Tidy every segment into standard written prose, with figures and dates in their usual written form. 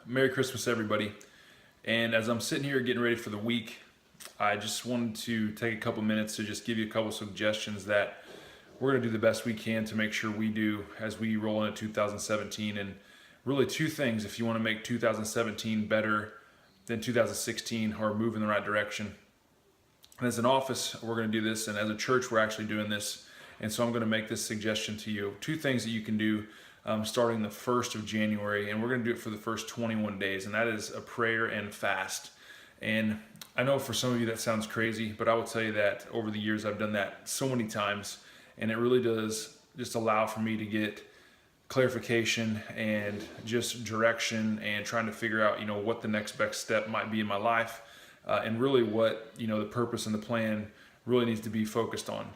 Merry Christmas, everybody. And as I'm sitting here getting ready for the week, I just wanted to take a couple minutes to just give you a couple suggestions that we're going to do the best we can to make sure we do as we roll into 2017. And really, two things if you want to make 2017 better than 2016 or move in the right direction. And as an office, we're going to do this, and as a church, we're actually doing this. And so I'm going to make this suggestion to you. Two things that you can do starting the 1st of January, and we're going to do it for the first 21 days, and that is a prayer and fast. And I know for some of you that sounds crazy, but I will tell you that over the years I've done that so many times, and it really does just allow for me to get clarification and just direction and trying to figure out, what the next best step might be in my life, and really what, the purpose and the plan really needs to be focused on.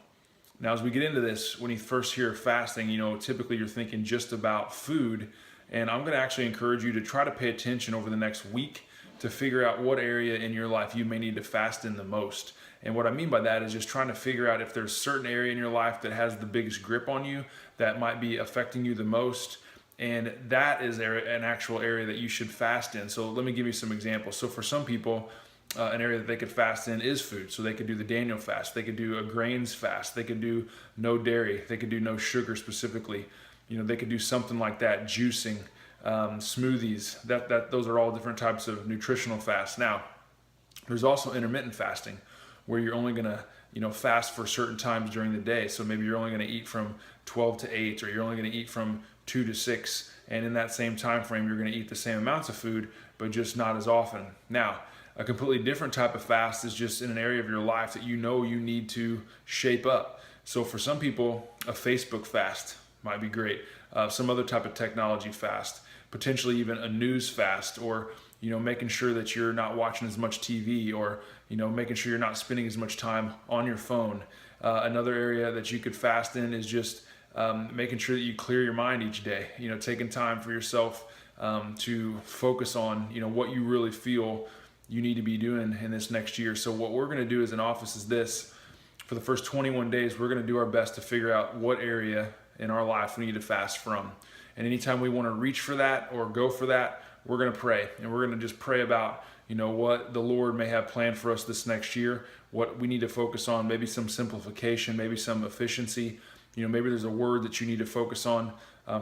Now, as we get into this, when you first hear fasting, typically you're thinking just about food. And I'm going to actually encourage you to try to pay attention over the next week to figure out what area in your life you may need to fast in the most. And what I mean by that is just trying to figure out if there's a certain area in your life that has the biggest grip on you, that might be affecting you the most. And that is an actual area that you should fast in. So let me give you some examples. So for some people, an area that they could fast in is food. So they could do the Daniel fast. They could do a grains fast. They could do no dairy. They could do no sugar specifically. They could do something like that, juicing, smoothies. Those are all different types of nutritional fasts. Now, there's also intermittent fasting, where you're only going to fast for certain times during the day. So maybe you're only going to eat from 12 to 8, or you're only going to eat from 2 to 6. And in that same time frame, you're going to eat the same amounts of food, but just not as often. Now, a completely different type of fast is just in an area of your life that you need to shape up. So for some people, a Facebook fast might be great. Some other type of technology fast, potentially even a news fast, or making sure that you're not watching as much TV, or making sure you're not spending as much time on your phone. Another area that you could fast in is just making sure that you clear your mind each day. Taking time for yourself to focus on what you really feel you need to be doing in this next year. So what we're going to do as an office is this. For the first 21 days, we're going to do our best to figure out what area in our life we need to fast from. And anytime we want to reach for that or go for that, we're going to pray. And we're going to just pray about, what the Lord may have planned for us this next year, what we need to focus on, maybe some simplification, maybe some efficiency. Maybe there's a word that you need to focus on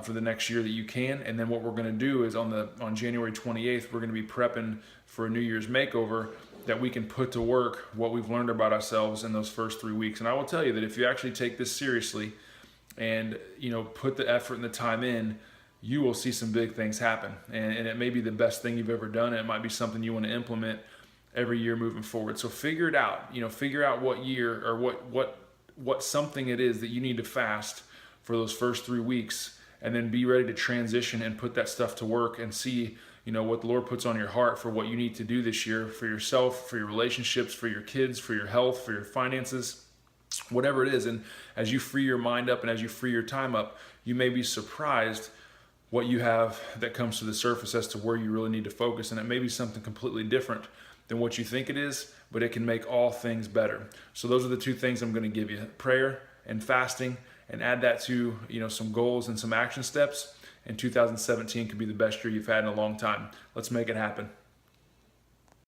for the next year that you can. And then what we're going to do is on January 28th, we're going to be prepping for a New Year's makeover that we can put to work what we've learned about ourselves in those first 3 weeks. And I will tell you that if you actually take this seriously and put the effort and the time in, you will see some big things happen. And it may be the best thing you've ever done. And it might be something you want to implement every year moving forward. So figure it out. Figure out what year or what something it is that you need to fast for those first 3 weeks, and then be ready to transition and put that stuff to work and see what the Lord puts on your heart for what you need to do this year for yourself, for your relationships, for your kids, for your health, for your finances, whatever it is. And as you free your mind up and as you free your time up, you may be surprised what you have that comes to the surface as to where you really need to focus. And it may be something completely different than what you think it is, but it can make all things better. So those are the two things I'm going to give you: prayer and fasting, and add that to some goals and some action steps. And 2017 could be the best year you've had in a long time. Let's make it happen.